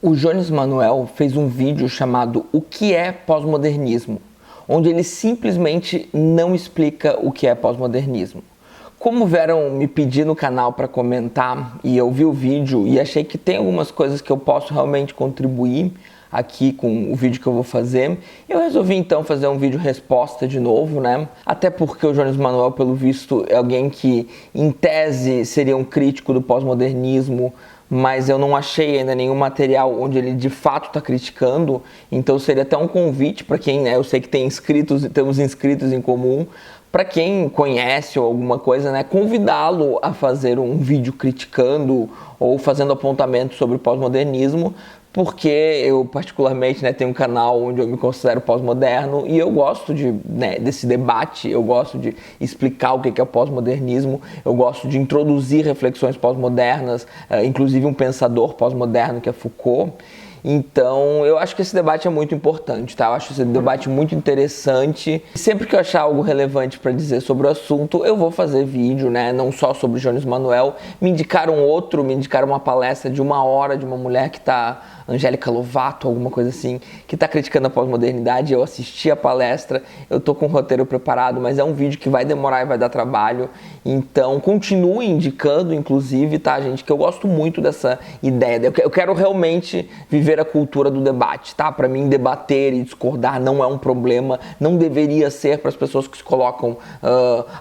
O Jones Manuel fez um vídeo chamado O que é pós-modernismo, onde ele simplesmente não explica o que é pós-modernismo. Como vieram me pedir no canal para comentar e eu vi o vídeo e achei que tem algumas coisas que eu posso realmente contribuir aqui com o vídeo que eu vou fazer, eu resolvi então fazer um vídeo resposta de novo, né? Até porque o Jones Manuel, pelo visto, é alguém que em tese seria um crítico do pós-modernismo, mas eu não achei ainda nenhum material onde ele de fato está criticando, então seria até um convite para quem, né, eu sei que temos inscritos em comum, para quem conhece ou alguma coisa, né, convidá-lo a fazer um vídeo criticando ou fazendo apontamento sobre o pós-modernismo, porque eu particularmente, né, tenho um canal onde eu me considero pós-moderno e eu gosto desse debate, eu gosto de explicar o que é pós-modernismo, eu gosto de introduzir reflexões pós-modernas, inclusive um pensador pós-moderno que é Foucault. Então, eu acho que esse debate é muito importante, tá? Eu acho esse debate muito interessante. Sempre que eu achar algo relevante para dizer sobre o assunto, eu vou fazer vídeo, né? Não só sobre Jones Manuel. Me indicaram uma palestra de 1 hora de uma mulher que tá... Angélica Lovato, alguma coisa assim, que está criticando a pós-modernidade. Eu assisti a palestra, eu tô com o roteiro preparado, mas é um vídeo que vai demorar e vai dar trabalho, então continue indicando, inclusive, tá, gente, que eu gosto muito dessa ideia, eu quero realmente viver a cultura do debate, tá? Para mim, debater e discordar não é um problema, não deveria ser para as pessoas que se colocam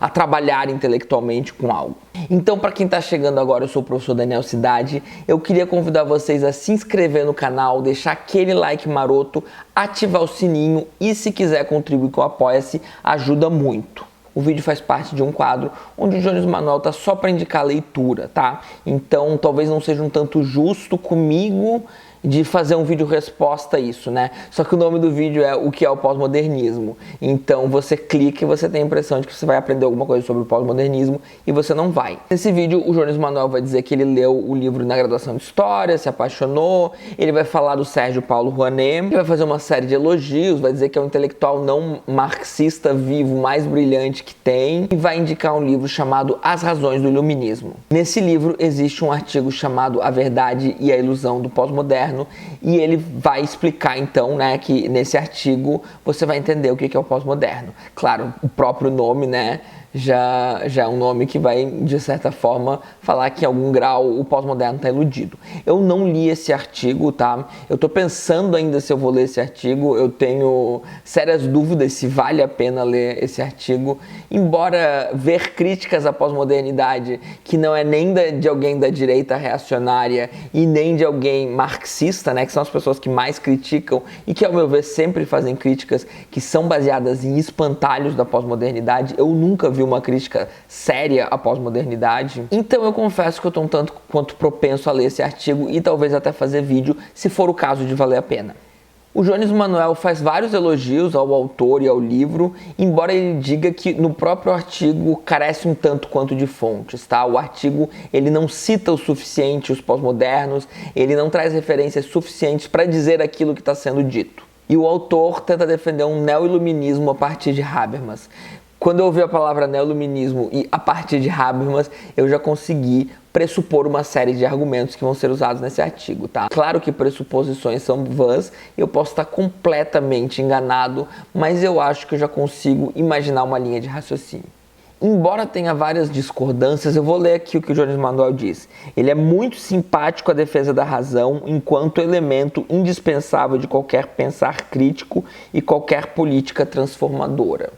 a trabalhar intelectualmente com algo. Então, para quem está chegando agora, eu sou o professor Daniel Cidade, eu queria convidar vocês a se inscrever no canal, deixar aquele like maroto, ativar o sininho e se quiser contribuir com o Apoia-se, ajuda muito. O vídeo faz parte de um quadro onde o Jones Manuel tá só para indicar a leitura, tá? Então, talvez não seja um tanto justo comigo de fazer um vídeo resposta a isso, né? Só que o nome do vídeo é O que é o pós-modernismo. Então você clica e você tem a impressão de que você vai aprender alguma coisa sobre o pós-modernismo e você não vai. Nesse vídeo o Jones Manuel vai dizer que ele leu o livro na graduação de História, se apaixonou, ele vai falar do Sérgio Paulo Rouanet, ele vai fazer uma série de elogios, vai dizer que é o intelectual não marxista vivo mais brilhante que tem e vai indicar um livro chamado As Razões do Iluminismo. Nesse livro existe um artigo chamado A Verdade e a Ilusão do Pós-Moderno e ele vai explicar então, né, que nesse artigo você vai entender o que é o pós-moderno. Claro, o próprio nome, né, já é um nome que vai, de certa forma, falar que em algum grau o pós-moderno está iludido. Eu não li esse artigo, tá? Eu tô pensando ainda se eu vou ler esse artigo, eu tenho sérias dúvidas se vale a pena ler esse artigo, embora ver críticas à pós-modernidade, que não é nem de alguém da direita reacionária e nem de alguém marxista, né, que são as pessoas que mais criticam e que, ao meu ver, sempre fazem críticas que são baseadas em espantalhos da pós-modernidade, eu nunca vi uma crítica séria à pós-modernidade. Então eu confesso que eu estou um tanto quanto propenso a ler esse artigo e talvez até fazer vídeo, se for o caso de valer a pena. O Jones Manuel faz vários elogios ao autor e ao livro, embora ele diga que no próprio artigo carece um tanto quanto de fontes, tá? O artigo ele não cita o suficiente os pós-modernos, ele não traz referências suficientes para dizer aquilo que está sendo dito. E o autor tenta defender um neo-iluminismo a partir de Habermas. Quando eu ouvi a palavra neoluminismo e a partir de Habermas, eu já consegui pressupor uma série de argumentos que vão ser usados nesse artigo, tá? Claro que pressuposições são vãs, eu posso estar completamente enganado, mas eu acho que eu já consigo imaginar uma linha de raciocínio. Embora tenha várias discordâncias, eu vou ler aqui o que o Jones Manuel diz. Ele é muito simpático à defesa da razão enquanto elemento indispensável de qualquer pensar crítico e qualquer política transformadora.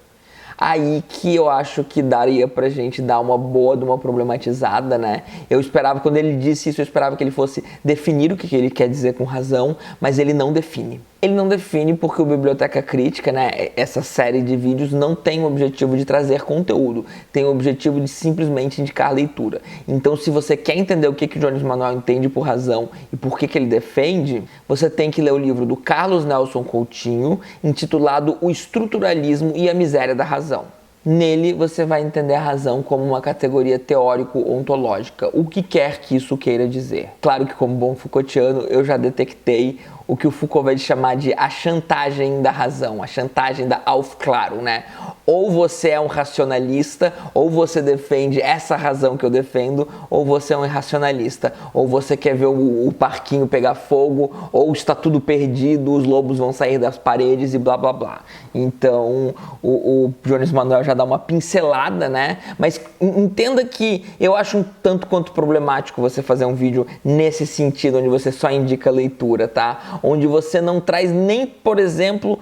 Aí que eu acho que daria pra gente dar uma boa de uma problematizada, né? Eu esperava, quando ele disse isso, eu esperava que ele fosse definir o que ele quer dizer com razão, mas ele não define. Ele não define porque o Biblioteca Crítica, né, essa série de vídeos não tem o objetivo de trazer conteúdo, tem o objetivo de simplesmente indicar leitura. Então, se você quer entender o que o Jones Manuel entende por razão e por que ele defende, você tem que ler o livro do Carlos Nelson Coutinho, intitulado O Estruturalismo e a Miséria da Razão. Nele, você vai entender a razão como uma categoria teórico-ontológica, o que quer que isso queira dizer. Claro que, como bom Foucaultiano, eu já detectei o que o Foucault vai chamar de a chantagem da razão, a chantagem da Aufklärung, né? Ou você é um racionalista, ou você defende essa razão que eu defendo, ou você é um irracionalista. Ou você quer ver o parquinho pegar fogo, ou está tudo perdido, os lobos vão sair das paredes e blá blá blá. Então o Jones Manuel já dá uma pincelada, né? Mas entenda que eu acho um tanto quanto problemático você fazer um vídeo nesse sentido, onde você só indica leitura, tá? Onde você não traz nem, por exemplo,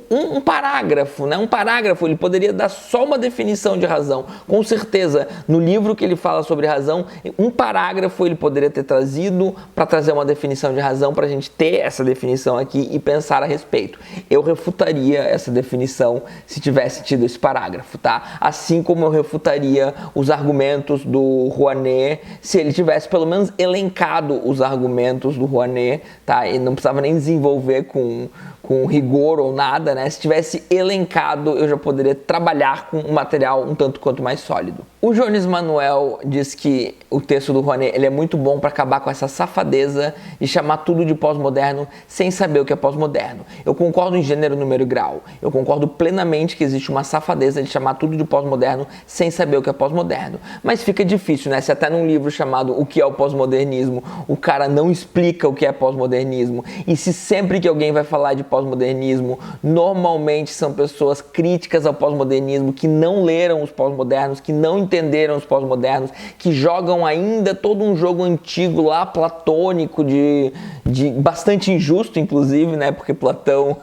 um parágrafo, né? Um parágrafo, ele poderia dar só uma definição de razão. Com certeza, no livro que ele fala sobre razão, um parágrafo ele poderia ter trazido para trazer uma definição de razão, para a gente ter essa definição aqui e pensar a respeito. Eu refutaria essa definição se tivesse tido esse parágrafo, tá? Assim como eu refutaria os argumentos do Rouanet se ele tivesse pelo menos elencado os argumentos do Rouanet, tá? E não precisava nem desenvolver com rigor ou nada, né? Se tivesse elencado, eu já poderia trabalhar com um material um tanto quanto mais sólido. O Jones Manuel diz que o texto do Rouanet ele é muito bom para acabar com essa safadeza de chamar tudo de pós-moderno sem saber o que é pós-moderno. Eu concordo em gênero, número e grau. Eu concordo plenamente que existe uma safadeza de chamar tudo de pós-moderno sem saber o que é pós-moderno. Mas fica difícil, né? Se até num livro chamado O que é o pós-modernismo, o cara não explica o que é pós-modernismo. E se sempre que alguém vai falar de pós-modernismo, normalmente são pessoas críticas ao pós-modernismo, que não leram os pós-modernos, que não entenderam os pós-modernos, que jogam ainda todo um jogo antigo lá, platônico, de bastante injusto, inclusive, né? Porque Platão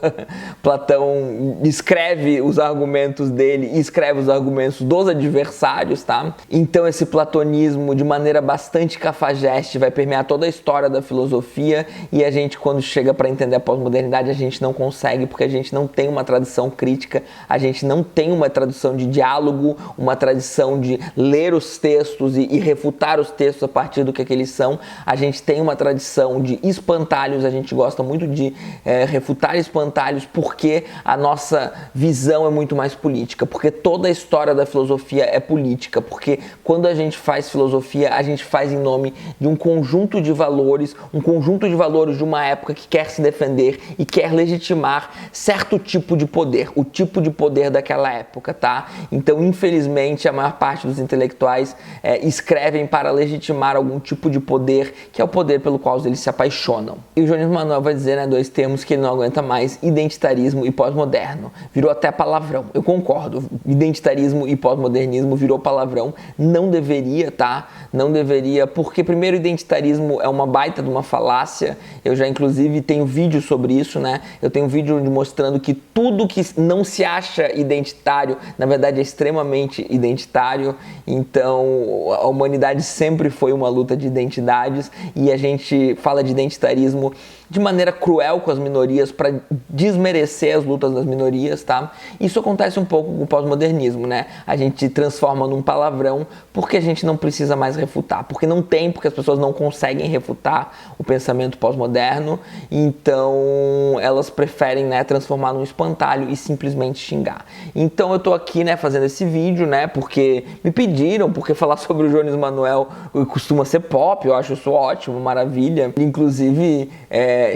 escreve os argumentos dele e escreve os argumentos dos adversários, tá? Então esse platonismo, de maneira bastante cafajeste, vai permear toda a história da filosofia, e a gente, quando chega para entender a pós-modernidade, a gente não consegue, porque a gente não tem uma tradição crítica, a gente não tem uma tradição de diálogo, uma tradição de ler os textos e refutar os textos a partir do que eles são. A gente tem uma tradição de espantalhos, a gente gosta muito de refutar espantalhos, porque a nossa visão é muito mais política, porque toda a história da filosofia é política, porque quando a gente faz filosofia, a gente faz em nome de um conjunto de valores de uma época que quer se defender e quer legitimar certo tipo de poder, o tipo de poder daquela época, tá? Então, infelizmente, a maior parte dos intelectuais escrevem para legitimar algum tipo de poder, que é o poder pelo qual eles se apaixonam. E o Jones Manuel vai dizer, né, dois termos que ele não aguenta mais: identitarismo e pós-moderno. Virou até palavrão. Eu concordo, identitarismo e pós-modernismo virou palavrão. Não deveria, tá? Não deveria, porque primeiro, identitarismo é uma baita de uma falácia. Eu já, inclusive, tenho vídeo sobre isso, né? Eu tenho um vídeo mostrando que tudo que não se acha identitário, na verdade, é extremamente identitário. Então, a humanidade sempre foi uma luta de identidades, e a gente fala de identitarismo de maneira cruel com as minorias para desmerecer as lutas das minorias, tá? Isso acontece um pouco com o pós-modernismo, né? A gente transforma num palavrão porque a gente não precisa mais refutar, porque as pessoas não conseguem refutar o pensamento pós-moderno, então elas preferem, né, transformar num espantalho e simplesmente xingar. Então eu tô aqui, né, fazendo esse vídeo, né, porque me pediram, porque falar sobre o Jones Manuel costuma ser pop, eu acho isso ótimo, maravilha. Inclusive,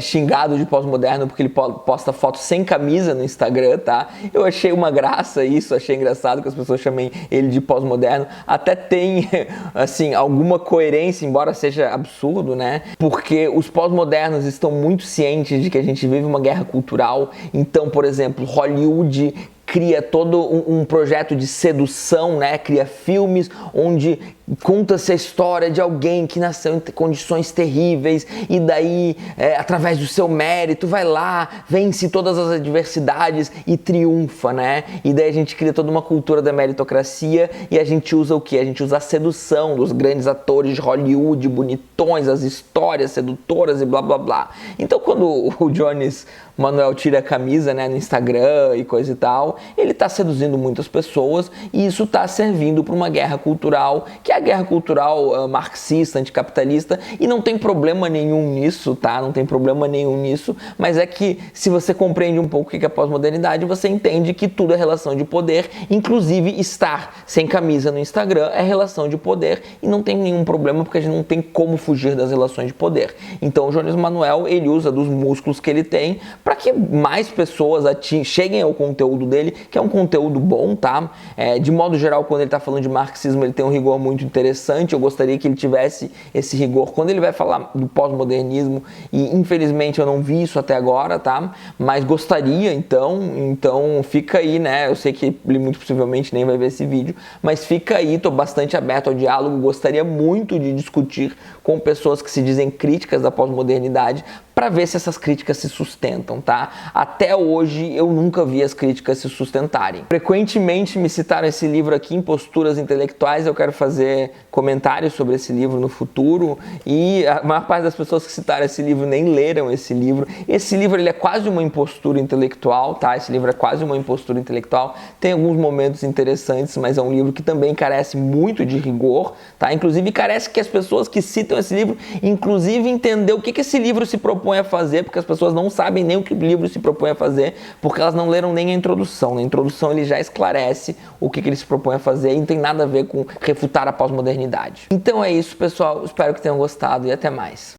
xingado de pós-moderno porque ele posta fotos sem camisa no Instagram, tá? Eu achei uma graça isso, achei engraçado que as pessoas chamem ele de pós-moderno. Até tem, assim, alguma coerência, embora seja absurdo, né? Porque os pós-modernos estão muito cientes de que a gente vive uma guerra cultural. Então, por exemplo, Hollywood cria todo um projeto de sedução, né? Cria filmes onde conta-se a história de alguém que nasceu em condições terríveis e daí, através do seu mérito, vai lá, vence todas as adversidades e triunfa, né? E daí a gente cria toda uma cultura da meritocracia e a gente usa o quê? A gente usa a sedução dos grandes atores de Hollywood, bonitões, as histórias sedutoras e blá blá blá. Então, quando o Jones Manuel tira a camisa, né, no Instagram e coisa e tal, ele está seduzindo muitas pessoas, e isso está servindo para uma guerra cultural, que é a guerra cultural marxista, anticapitalista, e não tem problema nenhum nisso, tá? Não tem problema nenhum nisso, mas é que se você compreende um pouco o que é pós-modernidade, você entende que tudo é relação de poder, inclusive estar sem camisa no Instagram é relação de poder, e não tem nenhum problema, porque a gente não tem como fugir das relações de poder. Então o Jones Manuel, ele usa dos músculos que ele tem para que mais pessoas cheguem ao conteúdo dele, que é um conteúdo bom, tá? De modo geral, quando ele está falando de marxismo, ele tem um rigor muito interessante. Eu gostaria que ele tivesse esse rigor quando ele vai falar do pós-modernismo, e infelizmente eu não vi isso até agora, tá? Mas gostaria, então fica aí, né? Eu sei que ele muito possivelmente nem vai ver esse vídeo, mas fica aí, tô bastante aberto ao diálogo, gostaria muito de discutir com pessoas que se dizem críticas da pós-modernidade, para ver se essas críticas se sustentam, tá? Até hoje eu nunca vi as críticas se sustentarem. Frequentemente me citaram esse livro aqui, Imposturas Intelectuais. Eu quero fazer comentários sobre esse livro no futuro, e a maior parte das pessoas que citaram esse livro nem leram esse livro. Esse livro ele é quase uma impostura intelectual, tá? Esse livro é quase uma impostura intelectual. Tem alguns momentos interessantes, mas é um livro que também carece muito de rigor, tá? Inclusive carece que as pessoas que citam esse livro, inclusive entender o que esse livro se propõe a fazer, porque as pessoas não sabem nem o que o livro se propõe a fazer, porque elas não leram nem a introdução. Na introdução ele já esclarece o que ele se propõe a fazer e não tem nada a ver com refutar a pós-modernidade. Então é isso, pessoal. Espero que tenham gostado e até mais.